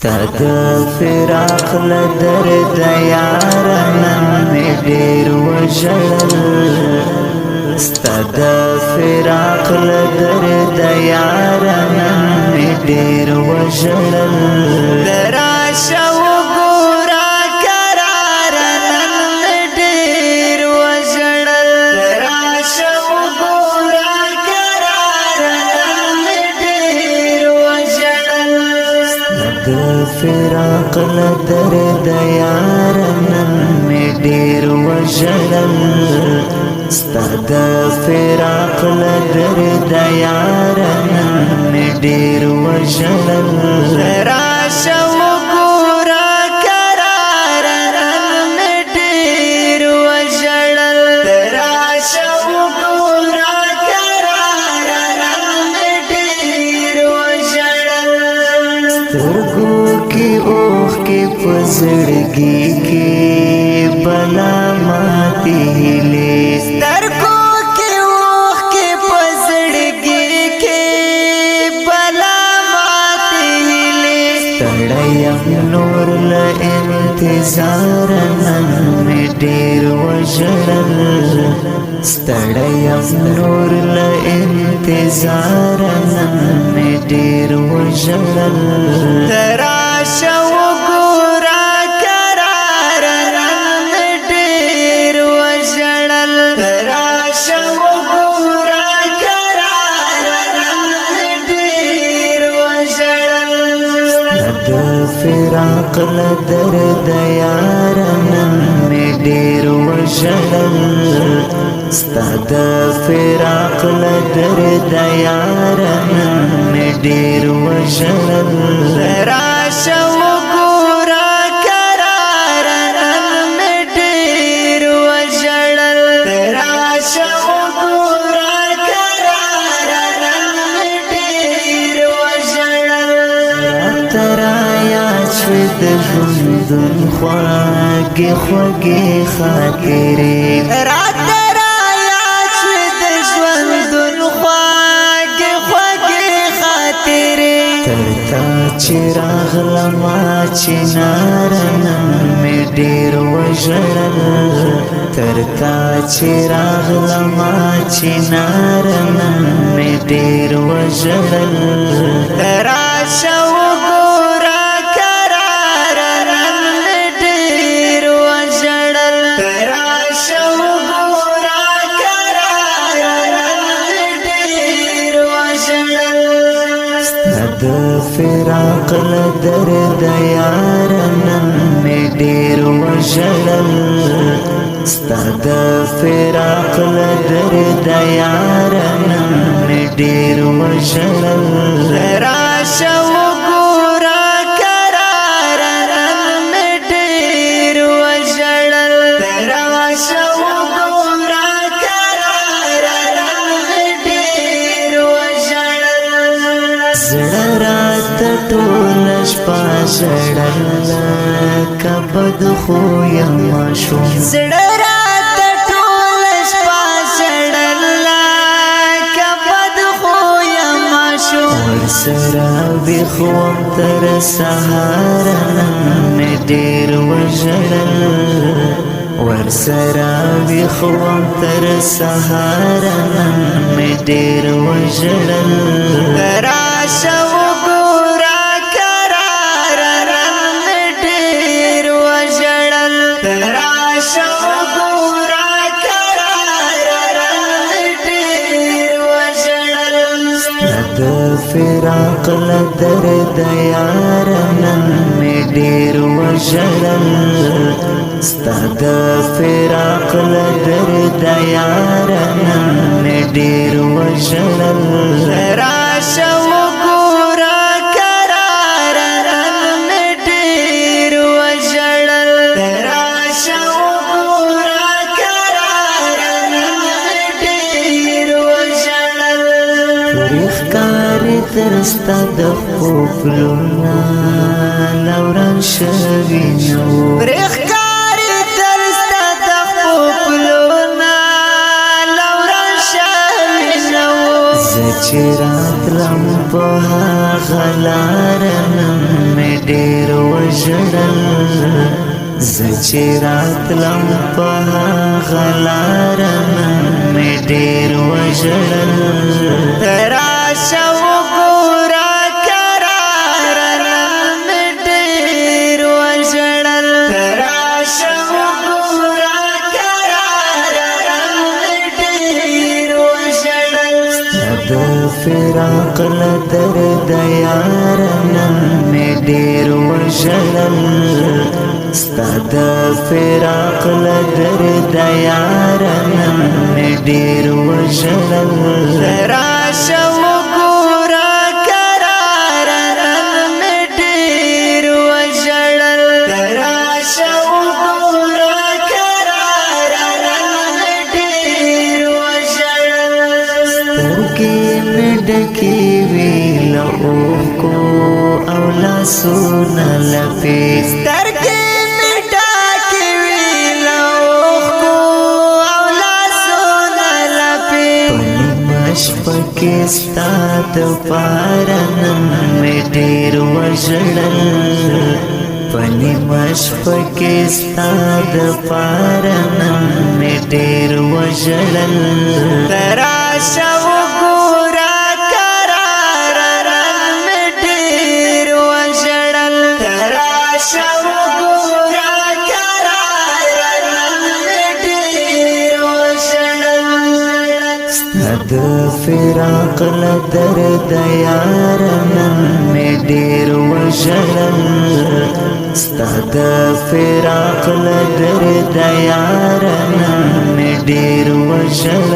ستاد فراق لدرد یارنا می ډیر وژړل ستاد فراق لدرد یارنا می ډیر وژړل دراشه وګورا قرارنا می ډیر وژړل دراشه وګورا قرارنا می ډیر وژړل ستاد فراق لدرد یارنا می ډیر وژړل ستاد فراق لدرد یارنا می ډیر وژړل راشه وګورا قرارنا می ډیر وژړل راشه وګورا قرارنا می ډیر وژړل سترګو کې اوښ کې پزړګي کې بلا ماتي هلي سترګو کې اوښ کې پزړګي کې بلا ماتي هلي ستړیم نور له انتظار نن می ډیر وژړل ستړیم نور له انتظار نن می ډیر وژړل تراشه وګورا قرارنا می ډیر وژړل تراشه وګورا قرارنا می ډیر وژړل ستاد فراق لدرد یارنا می ډیر وژړل ستاد فراق لدرد یارنا می ډیر وژړل راشه وګورا قرارنا می ډیر وژړل راشه وګورا قرارنا می ډیر وژړل ترایا شوي د ژوندون خواږې خوږې خاطرې ترتا چراغ لما چنارنا می ډیر وژړل ترتا چراغ لما چنارنا می ډیر وژړل راشه وګورا قرارنا می ډیر وژړل راشه وګورا قرارنا می ډیر وژړل ستاد فراق لدرد یارنا می ډیر وژړل ستاد فراق لدرد یارنا می ډیر وژړل راشه وګورا قرارنا می ډیر وژړل راشه وګورا قرارنا می ډیر وژړل زړه رات ټول شپه ژړل کبد خو یم شوم زړه رات ټول شپه ژړل کبد خو یم شوم ورسره ویښوم تر سهار نن می ډیر وژړل ورسره ویښوم تر سهار نن می ډیر وژړل راشه وګورا قرارنا می ډیر وژړل راشه وګورا قرارنا می ډیر وژړل ستاد فراق لدرد یارنا می ډیر وژړل ستاد فراق لدرد یارنا می ډیر وژړل راشه وګورا قرارنا می ډیر وژړل راشه وګورا قرارنا می ډیر وژړل ښکاري تر ستا د خوب لونا لوران شوي نو ښکاري تر ستا د خوب لونا لوران شوي نو زه چې راتلم په هغه لاره نه مې ډېر وژړل زه چې راتلم په هغه لاره نن مې ډېر وژړل ته راشه وګوره کراره نن مې ډېر وژړل ته راشه وګوره کراره نن مې ډېر وژړل د فراق له درده یاره نن مې ډېر وژړل ستا د فراق له درده یاره نن مې ډېر وژړل راشه وګوره کراره نن مې ډېر وژړل راشه وګوره کراره نن مې ډېر وژړل سترګې مې ډکې وې له اوښکو او لاسونه لپې سترګې شپکې ستا دپاره نن مې ډېر وژړل په نیمه شپکې ستا دپاره نن مې ډېر وژړل ته راشه وګوره کراره نن مې ډېر وژړل ته راشه وګوره کراره نن مې ډېر وژړل د فراق له درده یاره نن مې ډېر وژړل ستا د فراق له درده یاره نن مې ډېر وژړل